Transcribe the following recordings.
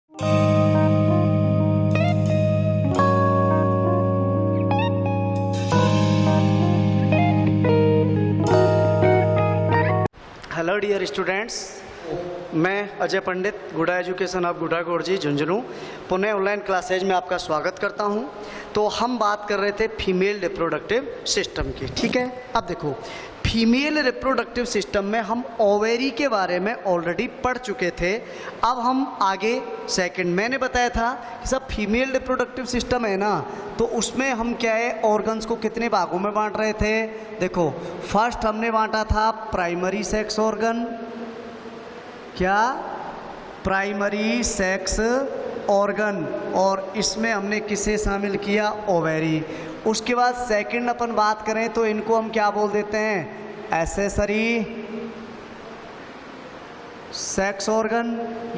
Hello dear students, मैं Ajay Pandit, Guda education of Guda Gorji Jhunjhunu, Pune online classes में आपका स्वागत करता हूं। तो हम बात कर रहे थे फीमेल रिप्रोडक्टिव सिस्टम की, ठीक है। अब देखो, फीमेल रिप्रोडक्टिव सिस्टम में हम ओवेरी के बारे में ऑलरेडी पढ़ चुके थे। अब हम आगे सेकंड, मैंने बताया था कि सब फीमेल रिप्रोडक्टिव सिस्टम है ना, तो उसमें हम क्या है, ऑर्गन्स को कितने भागों में बांट रहे थे। देखो, फर्स्ट हमने बांटा था प्राइमरी सेक्स ऑर्गन, क्या, प्राइमरी सेक्स ऑर्गन, और इसमें हमने किसे शामिल किया, ओवेरी। उसके बाद सेकंड अपन बात करें तो इनको हम क्या बोल देते हैं, एसेसरी सेक्स ऑर्गन,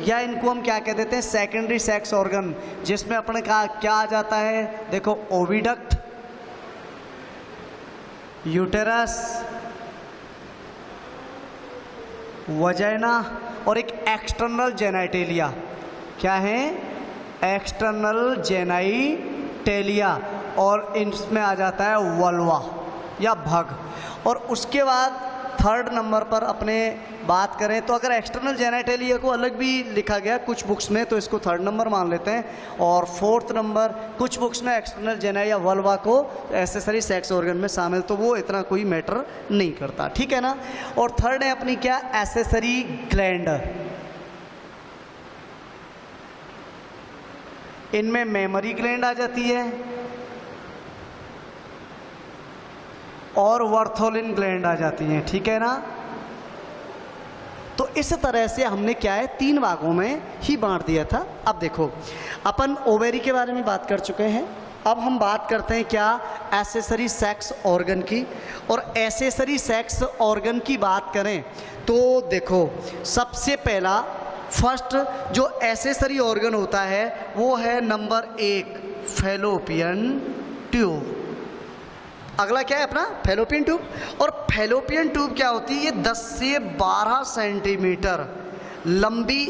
या इनको हम क्या कह देते हैं, सेकेंडरी सेक्स ऑर्गन, जिसमें अपने का क्या आ जाता है, देखो, ओविडक्ट, यूटेरस, वजाइना और एक एक्सटर्नल जेनाइटेलिया। क्या है, एक्सटर्नल जेनाइटेलिया, और इसमें आ जाता है वल्वा या भग। और उसके बाद थर्ड नंबर पर अपने बात करें तो अगर एक्सटर्नल जेनाइटेलिया को अलग भी लिखा गया कुछ बुक्स में, तो इसको थर्ड नंबर मान लेते हैं। और फोर्थ नंबर कुछ बुक्स में एक्सटर्नल जेना या वल्वा को एसेसरी सेक्स ऑर्गन में शामिल, तो वो इतना कोई मैटर नहीं करता, ठीक है ना। और थर्ड है अपनी क्या, एसेसरी ग्लैंड। इनमें मेमोरी ग्लैंड आ जाती है और वर्थोलिन ग्लैंड आ जाती हैं, ठीक है ना। तो इस तरह से हमने क्या है, तीन भागों में ही बांट दिया था। अब देखो, अपन ओवेरी के बारे में बात कर चुके हैं, अब हम बात करते हैं क्या, एसेसरी सेक्स ऑर्गन की। और एसेसरी सेक्स ऑर्गन की बात करें तो देखो, सबसे पहला फर्स्ट जो एसेसरी ऑर्गन होता है वो है नंबर 1, फैलोपियन ट्यूब। अगला क्या है अपना, फैलोपियन ट्यूब। और फैलोपियन ट्यूब क्या होती है, ये 10 से 12 सेंटीमीटर लंबी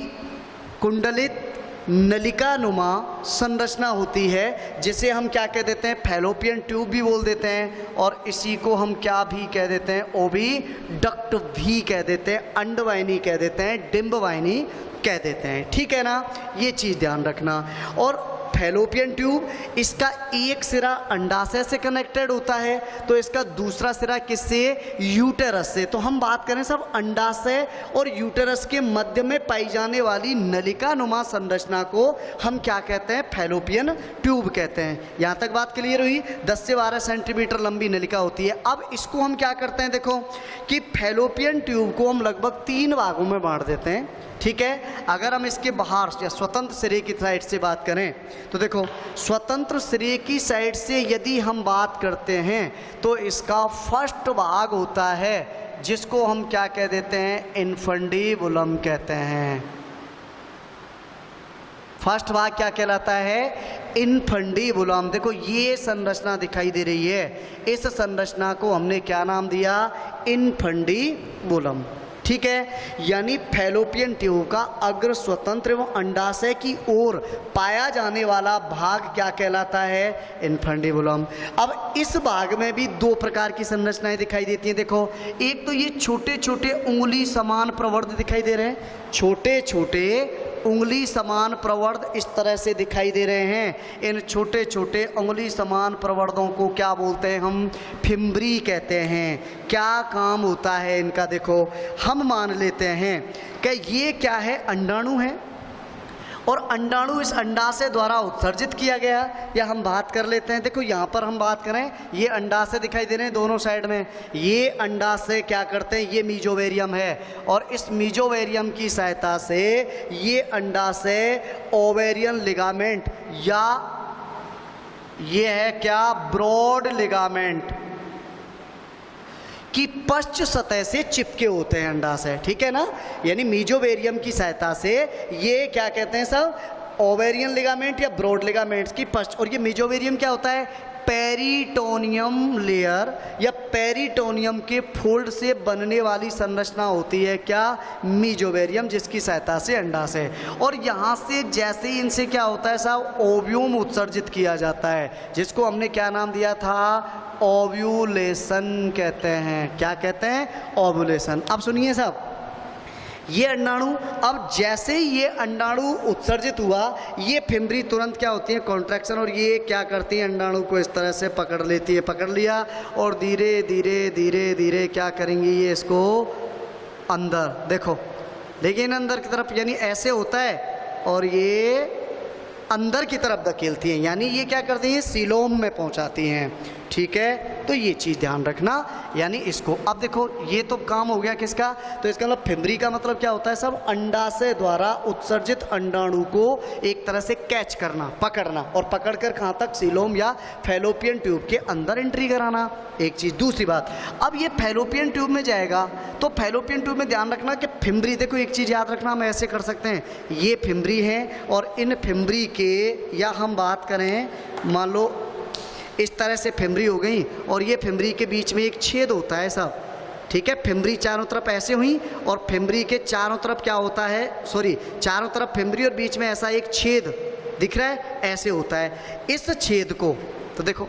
कुंडलित नलिकानुमा संरचना होती है, जिसे हम क्या कह देते हैं, फैलोपियन ट्यूब भी बोल देते हैं। और इसी को हम क्या भी कह देते हैं, ओविडक्ट भी कह देते हैं, अंडवाहिनी कह देते हैं, डिंबवाहिनी कह देते हैं, ठीक है ना। ये चीज़ ध्यान रखना। और फैलोपियन ट्यूब, इसका एक सिरा अंडाशय से कनेक्टेड होता है, तो इसका दूसरा सिरा किससे, यूटेरस से। तो हम बात करें सब अंडाशय और यूटेरस के मध्य में पाई जाने वाली नलिकानुमा संरचना को हम क्या कहते हैं, फैलोपियन ट्यूब कहते हैं। यहाँ तक बात क्लियर हुई। 10 से 12 सेंटीमीटर लंबी नलिका होती है। अब इसको हम क्या करते हैं, देखो कि फैलोपियन ट्यूब को हम लगभग 3 भागों में बांट देते हैं, ठीक है। अगर हम इसके बाहर या स्वतंत्र सिरे की साइड से बात करें तो देखो, स्वतंत्र सिरे की साइड से यदि हम बात करते हैं तो इसका फर्स्ट भाग होता है जिसको हम क्या कह देते हैं, इन्फंडिबुलम कहते हैं। फर्स्ट भाग क्या कहलाता है, इन्फंडिबुलम। देखो ये संरचना दिखाई दे रही है, इस संरचना को हमने क्या नाम दिया, इन्फंडिबुलम, ठीक है। यानी फैलोपियन ट्यूब का अग्र स्वतंत्र एवं अंडाशय की ओर पाया जाने वाला भाग क्या कहलाता है, इन्फंडिबुलम। अब इस भाग में भी 2 प्रकार की संरचनाएं दिखाई देती हैं। देखो, एक तो ये छोटे छोटे उंगली समान प्रवर्ध दिखाई दे रहे हैं, छोटे छोटे उंगली समान प्रवर्ध इस तरह से दिखाई दे रहे हैं। इन छोटे छोटे उंगली समान प्रवर्धों को क्या बोलते हैं, हम फिम्बरी कहते हैं। क्या काम होता है इनका, देखो हम मान लेते हैं कि ये क्या है, अंडाणु है, और अंडाणु इस अंडाशय द्वारा उत्सर्जित किया गया, या हम बात कर लेते हैं, देखो यहाँ पर हम बात करें, ये अंडाशय दिखाई दे रहे हैं दोनों साइड में, ये अंडाशय क्या करते हैं, ये मीजोवेरियम है, और इस मीजोवेरियम की सहायता से ये अंडाशय ओवेरियन लिगामेंट, या ये है क्या, ब्रॉड लिगामेंट की पश्च सतह से चिपके होते हैं अंडाशय, ठीक है ना। यानी मीजोवेरियम की सहायता से ये क्या कहते हैं सब, ओवेरियन लिगामेंट या ब्रॉड लिगामेंट्स की पश्च। और ये मीजोवेरियम क्या होता है, पेरिटोनियम लेयर या पेरिटोनियम के फोल्ड से बनने वाली संरचना होती है क्या, मीजोवेरियम, जिसकी सहायता से अंडाशय, और यहाँ से जैसे ही इनसे क्या होता है साहब, ओव्यूम उत्सर्जित किया जाता है, जिसको हमने क्या नाम दिया था, ओव्यूलेशन कहते हैं। क्या कहते हैं, ओव्यूलेशन। अब सुनिए साहब, ये अंडाणु, अब जैसे ही ये अंडाणु उत्सर्जित हुआ, ये फिम्बरी तुरंत क्या होती है, कॉन्ट्रैक्शन, और ये क्या करती है, अंडाणु को इस तरह से पकड़ लेती है, पकड़ लिया, और धीरे धीरे धीरे धीरे क्या करेंगी, ये इसको अंदर, देखो लेकिन अंदर की तरफ, यानी ऐसे होता है, और ये अंदर की तरफ धकेलती हैं, यानी ये क्या करती हैं, सीलोम में पहुंचाती हैं। ठीक है, तो ये चीज़ ध्यान रखना, यानी इसको। अब देखो ये तो काम हो गया किसका, तो इसका मतलब फिम्बरी का मतलब क्या होता है सब, अंडाशय द्वारा उत्सर्जित अंडाणु को एक तरह से कैच करना, पकड़ना, और पकड़कर कहाँ तक, सीलोम या फैलोपियन ट्यूब के अंदर एंट्री कराना, एक चीज़। दूसरी बात, अब ये फैलोपियन ट्यूब में जाएगा, तो फैलोपियन ट्यूब में ध्यान रखना कि फिम्बरी, देखो एक चीज़ याद रखना, हम ऐसे कर सकते हैं, ये फिम्बरी है, और इन फिम्बरी के, या हम बात करें, मान लो इस तरह से फिम्बरी हो गई, और ये फिम्बरी के बीच में एक छेद होता है साहब। ठीक है, फिम्बरी चारों तरफ ऐसे हुई, और फिम्बरी के चारों तरफ क्या होता है, सॉरी, चारों तरफ फिम्बरी और बीच में ऐसा एक छेद दिख रहा है, ऐसे होता है। इस छेद को, तो देखो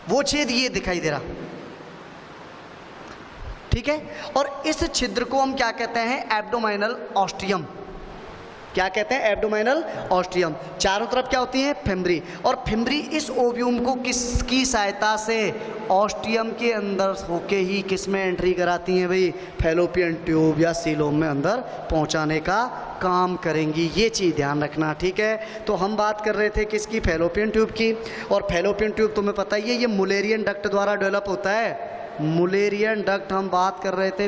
वो छेद ये दिखाई दे रहा, ठीक है, और इस छिद्र को हम क्या कहते हैं, एब्डोमिनल ऑस्टियम। क्या कहते हैं, एब्डोमिनल ऑस्टियम। चारों तरफ क्या होती है, फिम्बरी, और फिम्बरी इस ओव्यूम को किसकी सहायता से, ऑस्टियम के अंदर होके ही किस में एंट्री कराती हैं भाई, फैलोपियन ट्यूब या सीलोम में अंदर पहुंचाने का काम करेंगी, ये चीज़ ध्यान रखना। ठीक है, तो हम बात कर रहे थे किसकी, फैलोपियन ट्यूब की, और फैलोपियन ट्यूब तुम्हें पता ही है ये मुलेरियन डक्ट द्वारा डेवलप होता है। मुलेरियन डक्ट हम बात कर रहे थे,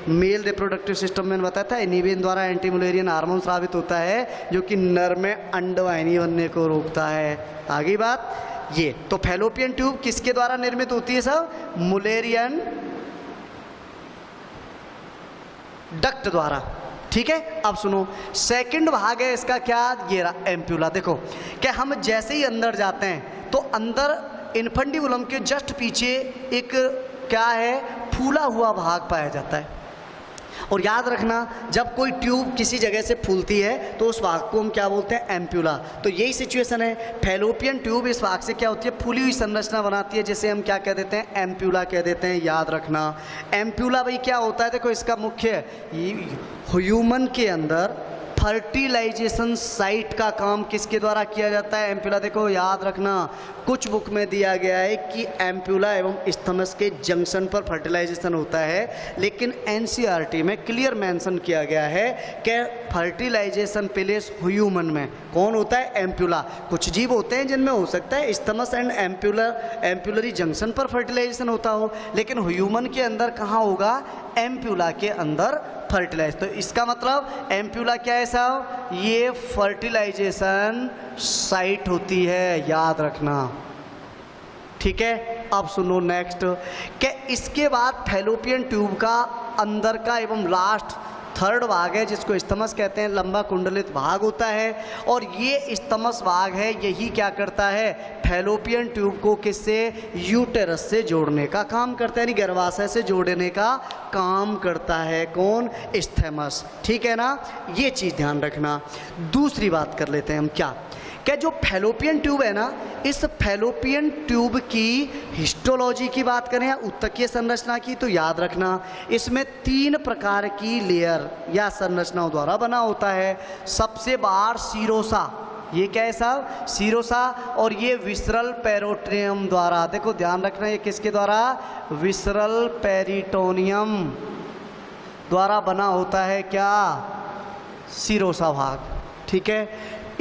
मेल रिप्रोडक्टिव सिस्टम में बताया था, एनिवेन द्वारा एंटी मुलेरियन हार्मोन स्रावित होता है, जो कि नर में अंडवाहिनी बनने को रोकता है। आगे बात ये, तो फैलोपियन ट्यूब किसके द्वारा निर्मित होती है सब, मुलेरियन डक्ट द्वारा। ठीक है, अब सुनो, सेकंड भाग है इसका क्या, ये रहा एम्प्यूला। देखो कि हम जैसे ही अंदर जाते हैं, तो अंदर इन्फंडिबुलम के जस्ट पीछे एक क्या है, फूला हुआ भाग पाया जाता है। और याद रखना, जब कोई ट्यूब किसी जगह से फूलती है तो उस भाग को हम क्या बोलते हैं, एम्प्यूला। तो यही सिचुएशन है, फैलोपियन ट्यूब इस भाग से क्या होती है, फूली हुई संरचना बनाती है, जिसे हम क्या कह देते हैं, एम्प्यूला कह देते हैं। याद रखना, एम्प्यूला भाई क्या होता है, देखो इसका मुख्य, ह्यूमन के अंदर फर्टिलाइजेशन साइट का काम किसके द्वारा किया जाता है, एम्प्यूला। देखो याद रखना, कुछ बुक में दिया गया है कि एम्प्यूला एवं स्थमस के जंक्शन पर फर्टिलाइजेशन होता है, लेकिन एनसीईआरटी में क्लियर मेंशन किया गया है कि फर्टिलाइजेशन प्लेस ह्यूमन में कौन होता है, एम्प्यूला। कुछ जीव होते हैं जिनमें हो सकता है स्थमस एंड एम्प्यूलरी जंक्शन पर फर्टिलाइजेशन होता हो, लेकिन ह्यूमन के अंदर कहाँ होगा, एम्प्यूला के अंदर फर्टिलाइज। तो इसका मतलब एम्प्यूला क्या है साहब, ये फर्टिलाइजेशन साइट होती है, याद रखना। ठीक है, अब सुनो नेक्स्ट, कि इसके बाद फैलोपियन ट्यूब का अंदर का एवं लास्ट थर्ड भाग है, जिसको स्थमस कहते हैं, लंबा कुंडलित भाग होता है, और ये स्थमस भाग है, यही क्या करता है, फैलोपियन ट्यूब को किससे, यूटेरस से जोड़ने का काम करता है, यानी गर्भाशय से जोड़ने का काम करता है, कौन, स्थमस। ठीक है ना, ये चीज़ ध्यान रखना। दूसरी बात कर लेते हैं हम, क्या जो फैलोपियन ट्यूब है ना, इस फैलोपियन ट्यूब की हिस्टोलॉजी की बात करें या उत्तकीय संरचना की, तो याद रखना इसमें 3 प्रकार की लेयर या संरचनाओं द्वारा बना होता है। सबसे बाहर सीरोसा, ये क्या है साहब, सीरोसा, और ये विसरल पेरिटोनियम द्वारा, देखो ध्यान रखना, ये किसके द्वारा, विसरल पेरिटोनियम द्वारा बना होता है, क्या, सीरोसा भाग। ठीक है,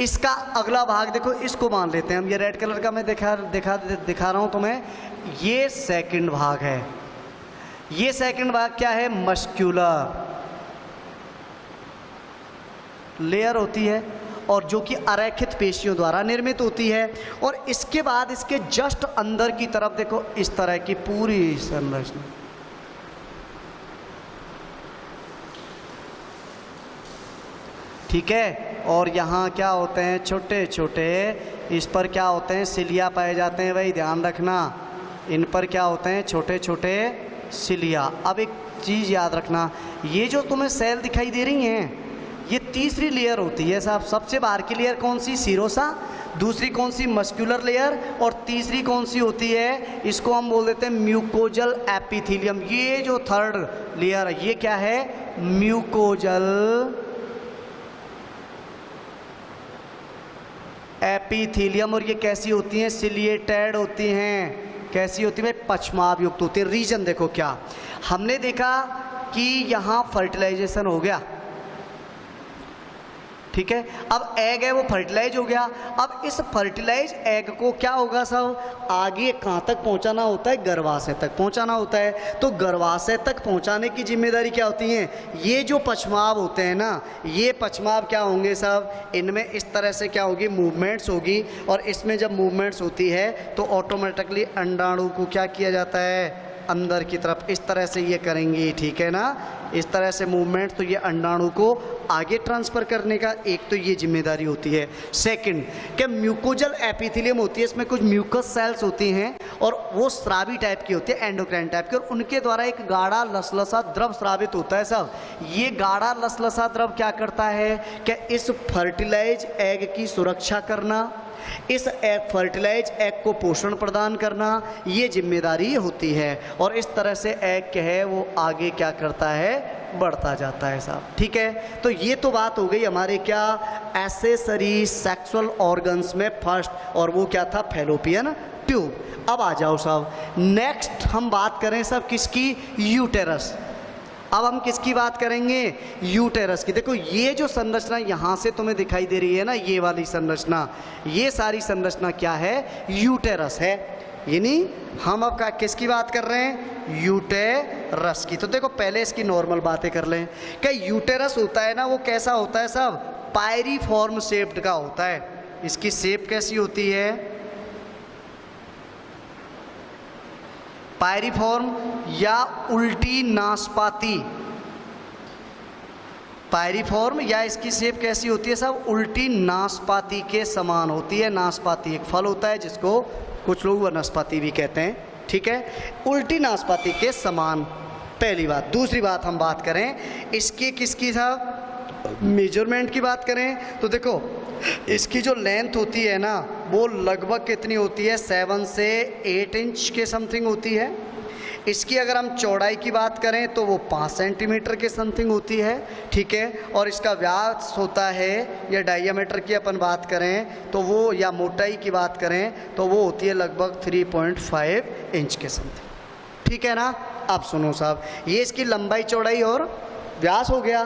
इसका अगला भाग देखो, इसको मान लेते हैं हम, ये रेड कलर का मैं दिखा रहा हूं तुम्हें, ये सेकंड भाग है। ये सेकंड भाग क्या है, मस्क्यूलर लेयर होती है, और जो कि अरेखित पेशियों द्वारा निर्मित होती है। और इसके बाद इसके जस्ट अंदर की तरफ देखो, इस तरह की पूरी संरचना, ठीक है। और यहाँ क्या होते हैं, छोटे छोटे, इस पर क्या होते हैं, सिलिया पाए जाते हैं भाई, ध्यान रखना, इन पर क्या होते हैं, छोटे छोटे सिलिया। अब एक चीज़ याद रखना, ये जो तुम्हें सेल दिखाई दे रही हैं, ये तीसरी लेयर होती है साहब। सबसे बाहर की लेयर कौन सी, सीरोसा, दूसरी कौन सी, मस्कुलर लेयर, और तीसरी कौन सी होती है, इसको हम बोल देते हैं म्यूकोजल एपिथेलियम। ये जो थर्ड लेयर है ये क्या है, म्यूकोजल एपिथेलियम। और ये कैसी होती हैं, सिलिएटेड होती हैं। कैसी होती है, पश्चाभ युक्त होती है। रीजन देखो क्या, हमने देखा कि यहाँ फर्टिलाइजेशन हो गया, ठीक है। अब एग है वो फर्टिलाइज हो गया। अब इस फर्टिलाइज एग को क्या होगा सब, आगे कहाँ तक पहुँचाना होता है, गर्भाशय तक पहुँचाना होता है। तो गर्भाशय तक पहुँचाने की जिम्मेदारी क्या होती है, ये जो पश्चाभ होते हैं ना, ये पश्चाभ क्या होंगे सब, इनमें इस तरह से क्या होगी, मूवमेंट्स होगी। और इसमें जब मूवमेंट्स होती है तो ऑटोमेटिकली अंडाणु को क्या किया जाता है, अंदर की तरफ इस तरह से ये करेंगी, ठीक है ना, इस तरह से मूवमेंट। तो ये अंडाणु को आगे ट्रांसफ़र करने का एक तो ये जिम्मेदारी होती है। सेकंड, क्या म्यूकोजल एपिथेलियम होती है, इसमें कुछ म्यूकस सेल्स होती हैं और वो स्रावी टाइप की होती है, एंडोक्राइन टाइप की, और उनके द्वारा एक गाढ़ा लसलसा द्रव स्रावित होता है सब। ये गाढ़ा लसलसा द्रव क्या करता है, क्या इस फर्टिलाइज एग की सुरक्षा करना, इस एग फर्टिलाइज एग को पोषण प्रदान करना, ये जिम्मेदारी होती है। और इस तरह से एग क्या है वो आगे क्या करता है, बढ़ता जाता है साहब, ठीक है। तो ये तो बात हो गई हमारे क्या, एक्सेसरी सेक्सुअल ऑर्गन्स में फर्स्ट, और वो क्या था, फैलोपियन ट्यूब। अब आ जाओ साहब, नेक्स्ट हम बात करें सब किसकी, यूटेरस। अब हम किसकी बात करेंगे, यूटेरस की। देखो ये जो संरचना यहाँ से तुम्हें दिखाई दे रही है ना, ये वाली संरचना, ये सारी संरचना क्या है, यूटेरस है। यानी हम अब किसकी बात कर रहे हैं, यूटेरस की। तो देखो पहले इसकी नॉर्मल बातें कर लें। क्या यूटेरस होता है ना, वो कैसा होता है सब, पायरीफॉर्म शेप्ड का होता है। इसकी शेप कैसी होती है, पायरीफॉर्म या उल्टी नाशपाती। पायरीफॉर्म या इसकी शेप कैसी होती है साहब, उल्टी नाशपाती के समान होती है। नाशपाती एक फल होता है जिसको कुछ लोग वनस्पति भी कहते हैं, ठीक है, उल्टी नाशपाती के समान, पहली बात। दूसरी बात हम बात करें इसकी किसकी साहब, मेजरमेंट की बात करें तो देखो इसकी जो लेंथ होती है ना वो लगभग कितनी होती है, 7 से 8 इंच के समथिंग होती है। इसकी अगर हम चौड़ाई की बात करें तो वो 5 सेंटीमीटर के समथिंग होती है, ठीक है। और इसका व्यास होता है, या डायमीटर की अपन बात करें तो वो, या मोटाई की बात करें तो वो होती है लगभग 3.5 इंच के समथिंग, ठीक है ना। अब सुनो साहब, ये इसकी लंबाई चौड़ाई और व्यास हो गया।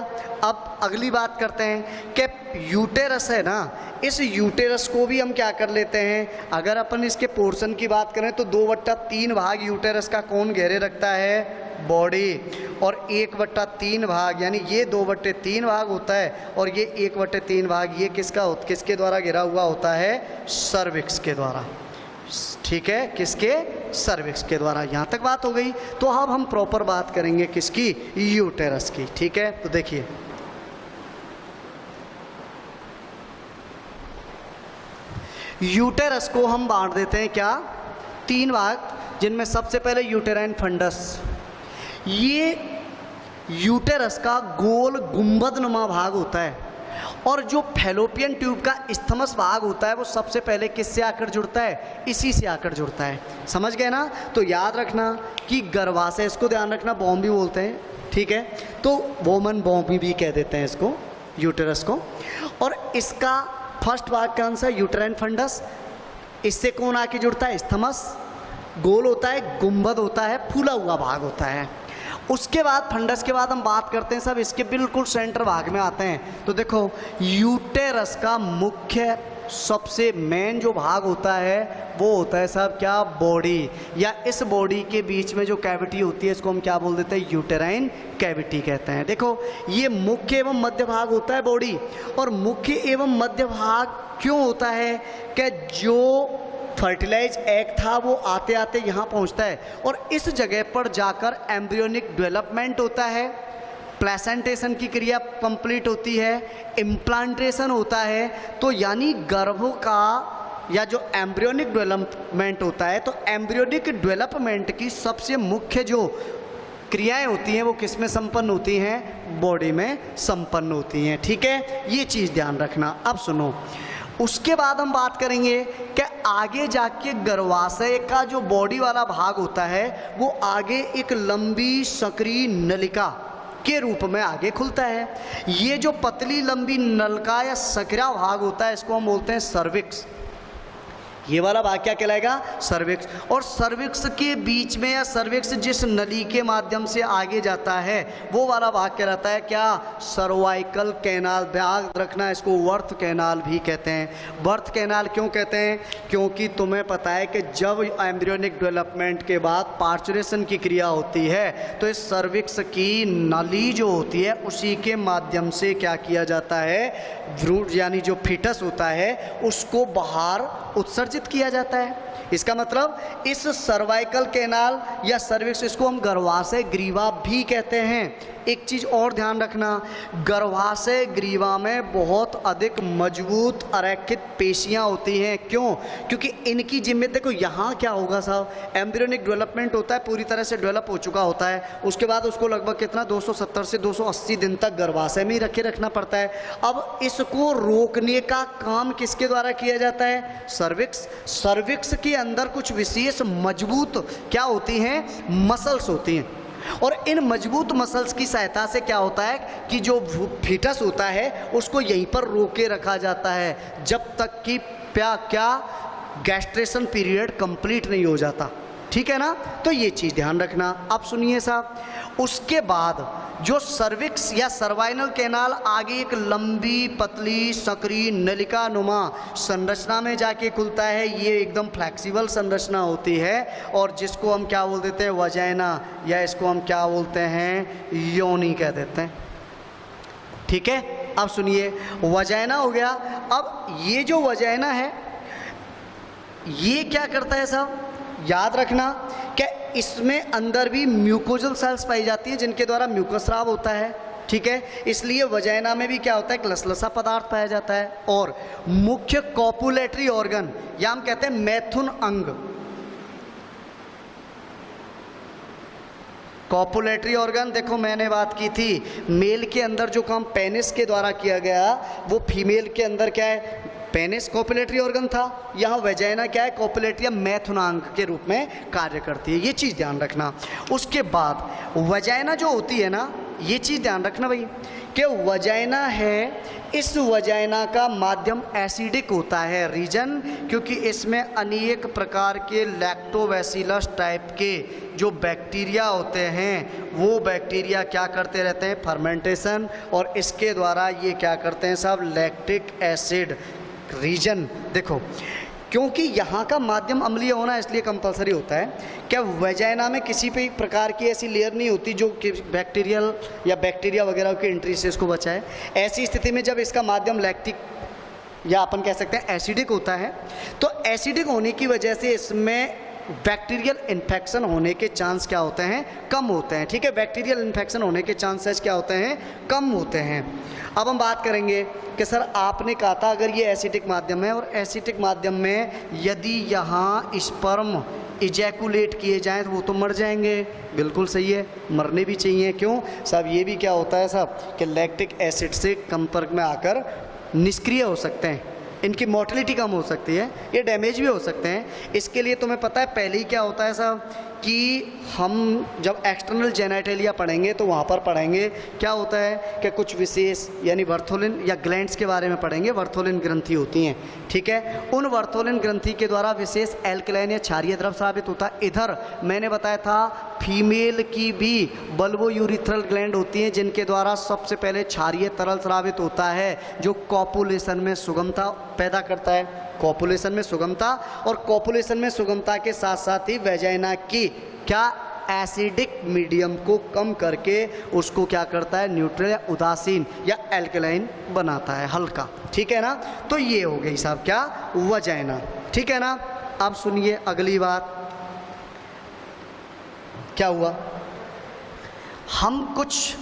अब अगली बात करते हैं कि यूटेरस है ना, इस यूटेरस को भी हम क्या कर लेते हैं, अगर अपन इसके पोर्शन की बात करें तो 2/3 भाग यूटेरस का कौन घेरे रखता है, बॉडी, और 1/3 भाग, यानी ये 2/3 भाग होता है और ये 1/3 भाग ये किसके द्वारा घिरा हुआ होता है, सर्विक्स के द्वारा, ठीक है, किसके, सर्विक्स के द्वारा। यहाँ तक बात हो गई। तो अब हम प्रॉपर बात करेंगे किसकी, यूटेरस की, ठीक है। तो देखिए यूटेरस को हम बांट देते हैं क्या, 3 भाग, जिनमें सबसे पहले यूटेराइन फंडस। ये यूटेरस का गोल गुंबदनुमा भाग होता है, और जो फैलोपियन ट्यूब का स्थमस भाग होता है वो सबसे पहले किससे आकर जुड़ता है, इसी से आकर जुड़ता है। समझ गए ना। तो याद रखना कि गर्भाशय, इसको ध्यान रखना, बॉम्ब भी बोलते हैं, ठीक है, तो वोमन बॉम्ब भी कह देते हैं इसको, यूटेरस को। और इसका फर्स्ट भाग कौन सा, यूटेराइन फंडस। इससे कौन आके जुड़ता है, स्थमस, गोल होता है, गुंबद होता है, फूला हुआ भाग होता है। उसके बाद फंडस के बाद हम बात करते हैं सब इसके बिल्कुल सेंटर भाग में आते हैं। तो देखो यूटेरस का मुख्य सबसे मेन जो भाग होता है वो होता है साहब क्या, बॉडी, या इस बॉडी के बीच में जो कैविटी होती है इसको हम क्या बोल देते हैं, यूटेराइन कैविटी कहते हैं। देखो ये मुख्य एवं मध्य भाग होता है बॉडी, और मुख्य एवं मध्य भाग क्यों होता है कि जो फर्टिलाइज एग था वो आते आते यहाँ पहुँचता है और इस जगह पर जाकर एम्ब्रियोनिक डेवलपमेंट होता है। प्लेसेंटेशन की क्रिया कंप्लीट होती है, इम्प्लांटेशन होता है। तो यानी गर्भ का या जो एम्ब्रियोनिक डेवलपमेंट होता है, तो एम्ब्रियोनिक डेवलपमेंट की सबसे मुख्य जो क्रियाएं होती हैं वो किस में संपन्न होती हैं? बॉडी में संपन्न होती हैं। ठीक है, ये चीज़ ध्यान रखना। अब सुनो, उसके बाद हम बात करेंगे कि आगे जाके गर्भाशय का जो बॉडी वाला भाग होता है वो आगे एक लंबी सक्रिय नलिका के रूप में आगे खुलता है। ये जो पतली लंबी नलिका या सक्रिय भाग होता है इसको हम बोलते हैं सर्विक्स। ये वाला भाग क्या कहलाएगा? सर्विक्स। और सर्विक्स के बीच में या सर्विक्स जिस नली के माध्यम से आगे जाता है वो वाला भाग कहलाता है क्या? Cervical canal. ध्यान रखना, इसको बर्थ कैनाल भी कहते हैं। बर्थ कैनाल क्यों कहते हैं? क्योंकि तुम्हें पता है कि जब एम्ब्रियोनिक डेवलपमेंट के बाद पार्चुरेशन की क्रिया होती है तो इस सर्विक्स की नली जो होती है उसी के माध्यम से क्या किया जाता है? भ्रूण यानी जो फीटस होता है उसको बाहर उत्सर्जित किया जाता है। इसका मतलब इस सर्वाइकल कैनाल या सर्विक्स, इसको हम गर्भाशय ग्रीवा भी कहते हैं। एक चीज और ध्यान रखना, गर्भाशय ग्रीवा में बहुत अधिक मजबूत अरेखित पेशियां होती हैं। क्यों? क्योंकि इनकी जिम्मेदारी, देखो यहाँ क्या होगा साहब, एम्ब्रियोनिक डेवलपमेंट होता है, पूरी तरह से डेवलप हो चुका होता है, उसके बाद उसको लगभग कितना 270 से 280 दिन तक गर्भाशय में ही रखना पड़ता है। अब इसको रोकने का काम किसके द्वारा किया जाता है? सर्विक्स। सर्विक्स के अंदर कुछ विशेष मजबूत क्या होती हैं? मसल्स होती हैं। और इन मजबूत मसल्स की सहायता से क्या होता है कि जो फीटस होता है उसको यहीं पर रोके रखा जाता है जब तक कि क्या गैस्ट्रेशन पीरियड कंप्लीट नहीं हो जाता। ठीक है ना? तो ये चीज़ ध्यान रखना। अब सुनिए साहब, उसके बाद जो सर्विक्स या सर्वाइनल कैनाल आगे एक लंबी पतली सक्रिय नलिका नुमा संरचना में जाके खुलता है। ये एकदम फ्लेक्सिबल संरचना होती है और जिसको हम क्या बोल देते हैं? वजाइना, या इसको हम क्या बोलते हैं? योनि कह देते हैं। ठीक है, अब सुनिए, वजाइना हो गया। अब ये जो वजाइना है ये क्या करता है साहब? याद रखना कि इसमें अंदर भी म्यूकोजल सेल्स पाई जाती हैं जिनके द्वारा म्यूकस स्राव होता है। ठीक है, इसलिए वजाइना में भी क्या होता है? लसलसा पदार्थ पाया जाता है। और मुख्य कॉपुलेटरी ऑर्गन या हम कहते हैं मैथुन अंग, कॉपुलेटरी ऑर्गन, देखो मैंने बात की थी मेल के अंदर जो काम पेनिस के द्वारा किया गया वो फीमेल के अंदर क्या है? पेनिस कॉपुलेटरी ऑर्गन था। यहाँ वेजाइना क्या है? कॉपुलेटरी या मैथुनांग के रूप में कार्य करती है। ये चीज़ ध्यान रखना। उसके बाद वजाइना जो होती है ना, ये चीज़ ध्यान रखना भाई कि वजाइना है, इस वजाइना का माध्यम एसिडिक होता है। रीजन, क्योंकि इसमें अनेक प्रकार के लैक्टोबैसिलस टाइप के जो बैक्टीरिया होते हैं वो बैक्टीरिया क्या करते रहते हैं? फर्मेंटेशन, और इसके द्वारा ये क्या करते हैं साहब? Lactic acid. रीजन देखो, क्योंकि यहाँ का माध्यम अम्लीय होना इसलिए कंपलसरी होता है क्या वेजाइना में किसी भी प्रकार की ऐसी लेयर नहीं होती जो कि बैक्टीरियल या बैक्टीरिया वगैरह की एंट्री से इसको बचाए। ऐसी स्थिति में जब इसका माध्यम लैक्टिक या अपन कह सकते हैं एसिडिक होता है, तो एसिडिक होने की वजह से इसमें बैक्टीरियल इन्फेक्शन होने के चांस क्या होते हैं? कम होते हैं। ठीक है, बैक्टीरियल इन्फेक्शन होने के चांसेस क्या होते हैं? कम होते हैं। अब हम बात करेंगे कि सर आपने कहा था अगर ये एसिडिक माध्यम है और एसिडिक माध्यम में यदि यहाँ स्पर्म इजैकुलेट किए जाएं तो वो तो मर जाएंगे। बिल्कुल सही है, मरने भी चाहिए। क्यों साहब? ये भी क्या होता है साहब कि लैक्टिक एसिड से संपर्क में आकर निष्क्रिय हो सकते हैं, इनकी मोर्टेलिटी कम हो सकती है, ये डैमेज भी हो सकते हैं। इसके लिए तुम्हें पता है पहले ही क्या होता है साहब कि हम जब एक्सटर्नल जेनेटेलिया पढ़ेंगे तो वहाँ पर पढ़ेंगे क्या होता है कि कुछ विशेष यानी वर्थोलिन या ग्लैंड्स के बारे में पढ़ेंगे। वर्थोलिन ग्रंथि होती हैं। ठीक है, उन वर्थोलिन ग्रंथि के द्वारा विशेष एल्कलाइन या क्षारीय द्रव स्रावित होता है। इधर मैंने बताया था फीमेल की भी बल्बो यूरिथ्रल ग्लैंड होती हैं जिनके द्वारा सबसे पहले क्षारीय तरल स्रावित होता है जो कॉपुलेशन में सुगमता पैदा करता है। कॉपुलेशन में सुगमता, और कॉपुलेशन में सुगमता के साथ साथ ही वेजाइना की क्या एसिडिक मीडियम को कम करके उसको क्या करता है? न्यूट्रल या उदासीन या एल्कलाइन बनाता है, हल्का। ठीक है ना? तो ये हो गई साहब क्या? वजाइना। ठीक है ना? अब सुनिए अगली बात क्या हुआ। हम कुछ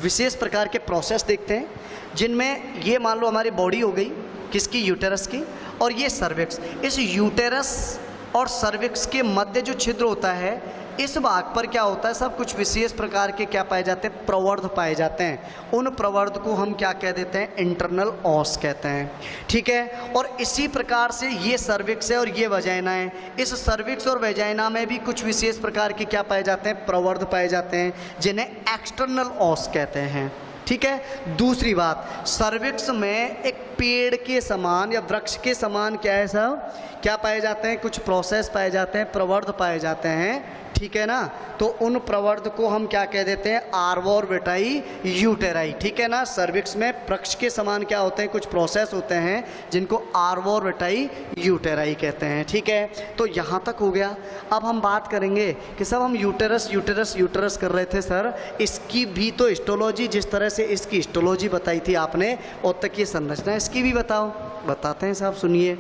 विशेष प्रकार के प्रोसेस देखते हैं, जिनमें ये मान लो हमारी बॉडी हो गई किसकी, यूटेरस की, और ये सर्विक्स। इस यूटेरस और सर्विक्स के मध्य जो छिद्र होता है, इस भाग पर क्या होता है, सब कुछ विशेष प्रकार के क्या पाए जाते हैं, प्रवर्ध पाए जाते हैं। उन प्रवर्ध को हम क्या कह देते हैं, इंटरनल ऑस कहते हैं। ठीक है, और इसी प्रकार से ये सर्विक्स है और ये वजाइना है। इस सर्विक्स और वजाइना में भी कुछ विशेष प्रकार के क्या पाए जाते हैं, प्रवर्ध पाए जाते हैं, जिन्हें एक्सटर्नल ऑस कहते हैं। ठीक है, दूसरी बात, सर्विक्स में एक पेड़ के समान या वृक्ष के समान क्या है सब, क्या पाए जाते हैं, कुछ प्रोसेस पाए जाते हैं, प्रवर्ध पाए जाते हैं। ठीक है ना, तो उन प्रवर्ध को हम क्या कह देते हैं, आर्वोर वेटाई यूटेराई। ठीक है ना, सर्विक्स में वृक्ष के समान क्या होते हैं, कुछ प्रोसेस होते हैं जिनको आर्वोर वेटाई यूटेराई कहते हैं। ठीक है, तो यहाँ तक हो गया। अब हम बात करेंगे कि सब हम यूटेरस यूटेरस यूटेरस कर रहे थे सर, इसकी भी तो हिस्टोलॉजी, जिस तरह से इसकी हिस्टोलॉजी बताई थी आपने, औतकीय संरचना इसकी भी बताओ। बताते हैं साहब, सुनिए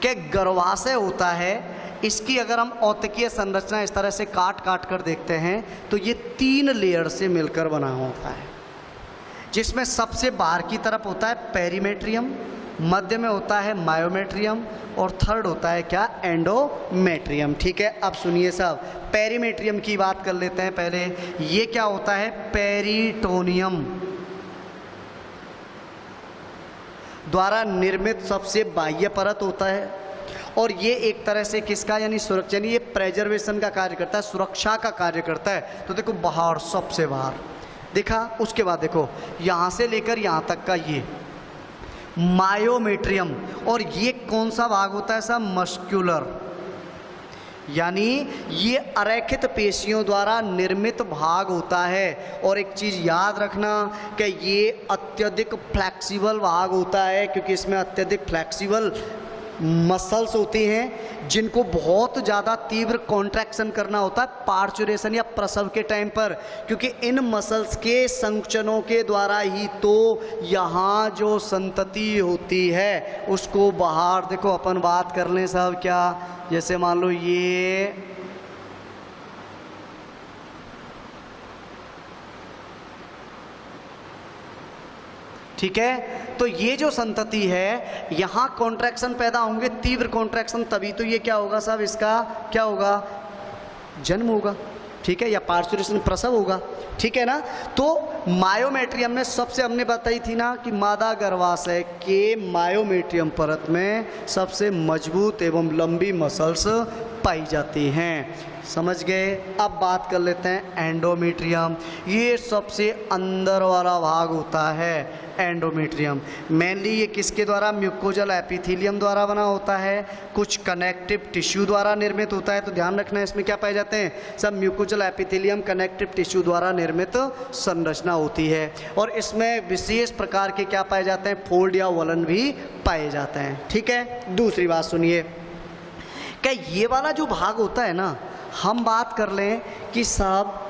कि गर्भाशय होता है, इसकी अगर हम औतकीय संरचना इस तरह से काट काट कर देखते हैं तो ये 3 लेयर से मिलकर बना होता है, जिसमें सबसे बाहर की तरफ होता है पेरीमेट्रियम, मध्य में होता है मायोमेट्रियम, और थर्ड होता है क्या, एंडोमेट्रियम। ठीक है, अब सुनिए साहब, पेरीमेट्रियम की बात कर लेते हैं पहले। ये क्या होता है, पेरिटोनियम द्वारा निर्मित सबसे बाह्य परत होता है, और ये एक तरह से किसका, यानी सुरक्षा, यानी ये प्रेजर्वेशन का कार्य करता है, सुरक्षा का कार्य करता है। तो देखो बाहर, सबसे बाहर देखा, उसके बाद देखो यहाँ से लेकर यहाँ तक का ये मायोमेट्रियम, और ये कौन सा भाग होता है साहब, मस्क्यूलर, यानी ये अरेखित पेशियों द्वारा निर्मित भाग होता है। और एक चीज़ याद रखना कि ये अत्यधिक फ्लेक्सिबल भाग होता है, क्योंकि इसमें अत्यधिक फ्लेक्सिबल मसल्स होती हैं जिनको बहुत ज़्यादा तीव्र कॉन्ट्रैक्शन करना होता है पार्चुरेशन या प्रसव के टाइम पर, क्योंकि इन मसल्स के संकुचनों के द्वारा ही तो यहाँ जो संतति होती है उसको बाहर, देखो अपन बात कर लें साहब, क्या, जैसे मान लो ये ठीक है, तो ये जो संतति है, यहाँ कॉन्ट्रैक्शन पैदा होंगे, तीव्र कॉन्ट्रैक्शन, तभी तो ये क्या होगा साहब, इसका क्या होगा, जन्म होगा। ठीक है, या पार्चुरेशन, प्रसव होगा। ठीक है ना, तो मायोमेट्रियम में सबसे हमने बताई थी ना कि मादा गर्भाशय के मायोमेट्रियम परत में सबसे मजबूत एवं लंबी मसल्स पाई जाती हैं। समझ गए। अब बात कर लेते हैं एंडोमेट्रियम। ये सबसे अंदर वाला भाग होता है एंडोमेट्रियम। मेनली ये किसके द्वारा, म्यूकोजल एपिथेलियम द्वारा बना होता है, कुछ कनेक्टिव टिश्यू द्वारा निर्मित होता है। तो ध्यान रखना है, इसमें क्या पाए जाते हैं, सब म्यूकोजल एपिथेलियम कनेक्टिव टिश्यू द्वारा निर्मित संरचना होती है। और इसमें विशेष प्रकार के क्या पाए जाते हैं, फोल्ड या वलन भी पाए जाते हैं। ठीक है, दूसरी बात सुनिए, क्या ये वाला जो भाग होता है ना, हम बात कर लें कि साहब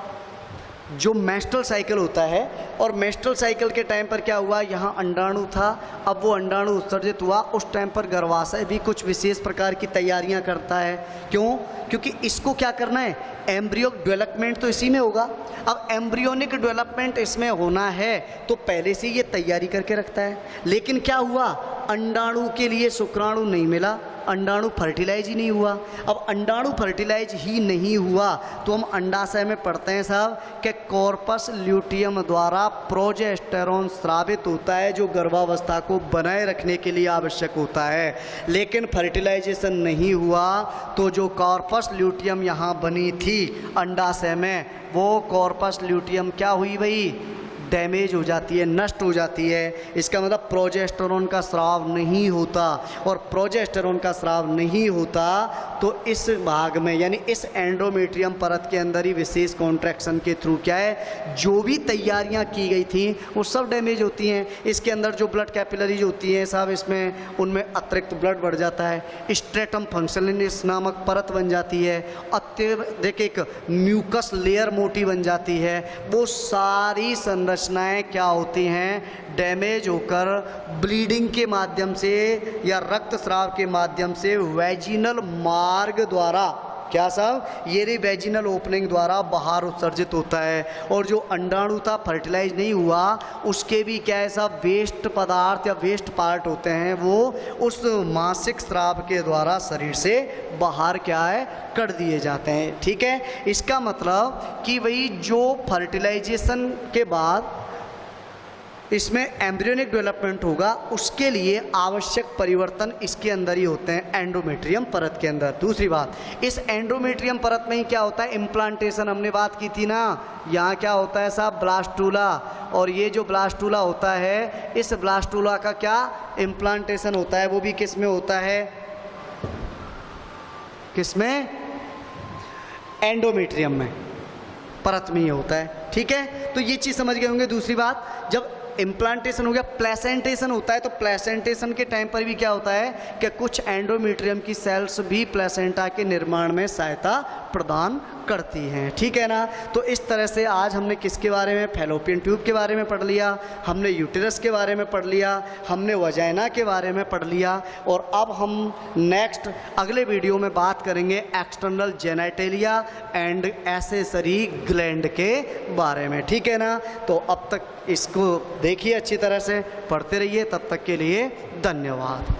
जो मेंस्ट्रुअल साइकिल होता है, और मेंस्ट्रुअल साइकिल के टाइम पर क्या हुआ, यहाँ अंडाणु था, अब वो अंडाणु उत्सर्जित हुआ, उस टाइम पर गर्भाशय भी कुछ विशेष प्रकार की तैयारियां करता है। क्यों? क्योंकि इसको क्या करना है, एम्ब्रियो डेवलपमेंट तो इसी में होगा। अब एम्ब्रियोनिक डेवलपमेंट इसमें होना है तो पहले से ये तैयारी करके रखता है। लेकिन क्या हुआ, अंडाणु के लिए शुक्राणु नहीं मिला, अंडाणु फर्टिलाइज ही नहीं हुआ। अब अंडाणु फर्टिलाइज ही नहीं हुआ तो हम अंडाशय में पढ़ते हैं साहब कि कॉर्पस ल्यूटियम द्वारा प्रोजेस्टेरोन स्रावित होता है, जो गर्भावस्था को बनाए रखने के लिए आवश्यक होता है। लेकिन फर्टिलाइजेशन नहीं हुआ तो जो कॉर्पस ल्यूटियम यहाँ बनी थी अंडाशय में, वो कॉर्पस ल्यूटियम क्या हुई भाई, डैमेज हो जाती है, नष्ट हो जाती है। इसका मतलब प्रोजेस्टेरोन का स्राव नहीं होता, और प्रोजेस्टेरोन का स्राव नहीं होता तो इस भाग में यानी इस एंडोमेट्रियम परत के अंदर ही विशेष कॉन्ट्रैक्शन के थ्रू क्या है, जो भी तैयारियां की गई थी वो सब डैमेज होती हैं। इसके अंदर जो ब्लड कैपिलरीज होती हैं साहब, इसमें उनमें अतिरिक्त ब्लड बढ़ जाता है, स्ट्रेटम फंक्शनलिस नामक परत बन जाती है, अत्यधिक एक म्यूकस लेयर मोटी बन जाती है। वो सारी संरचनाएं क्या होती हैं, डैमेज होकर ब्लीडिंग के माध्यम से या रक्तस्राव के माध्यम से वैजिनल मार्ग द्वारा क्या साहब, ये वेजिनल ओपनिंग द्वारा बाहर उत्सर्जित होता है। और जो अंडाणु था फर्टिलाइज नहीं हुआ, उसके भी क्या है साहब, वेस्ट पदार्थ या वेस्ट पार्ट होते हैं, वो उस मासिक स्राव के द्वारा शरीर से बाहर क्या है, कर दिए जाते हैं। ठीक है, इसका मतलब कि वही जो फर्टिलाइजेशन के बाद इसमें एम्ब्रियोनिक डेवलपमेंट होगा, उसके लिए आवश्यक परिवर्तन इसके अंदर ही होते हैं, एंडोमेट्रियम परत के अंदर। दूसरी बात, इस एंडोमेट्रियम परत में ही क्या होता है, इम्प्लांटेशन हमने बात की थी ना। यहाँ क्या होता है साहब, ब्लास्टूला, और ये जो ब्लास्टूला होता है, इस ब्लास्टूला का क्या इम्प्लांटेशन होता है, वो भी किस में होता है, किस में, एंडोमेट्रियम में, परत में ही होता है। ठीक है, तो ये चीज़ समझ गए होंगे। दूसरी बात, जब इम्प्लांटेशन हो गया, प्लेसेंटेशन होता है, तो प्लेसेंटेशन के टाइम पर भी क्या होता है कि कुछ एंडोमेट्रियम की सेल्स भी प्लेसेंटा के निर्माण में सहायता प्रदान करती हैं। ठीक है ना। तो इस तरह से आज हमने किसके बारे में, फैलोपियन ट्यूब के बारे में पढ़ लिया, हमने यूटेरस के बारे में पढ़ लिया, हमने वजाइना के बारे में पढ़ लिया, और अब हम नेक्स्ट अगले वीडियो में बात करेंगे external genitalia and accessory gland के बारे में। ठीक है ना। तो अब तक इसको देखिए अच्छी तरह से, पढ़ते रहिए। तब तक के लिए धन्यवाद।